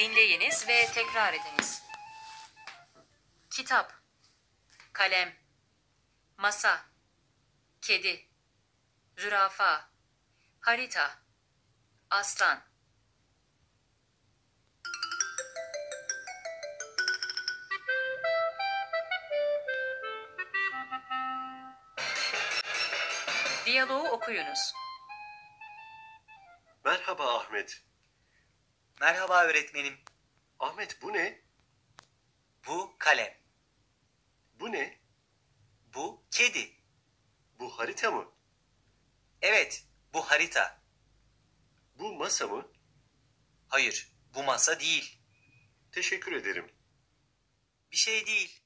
Dinleyiniz ve tekrar ediniz. Kitap, kalem, masa, kedi, zürafa, harita, aslan. Diyaloğu okuyunuz. Merhaba Ahmet. Merhaba öğretmenim. Ahmet bu ne? Bu kalem. Bu ne? Bu kedi. Bu harita mı? Evet, bu harita. Bu masa mı? Hayır, bu masa değil. Teşekkür ederim. Bir şey değil.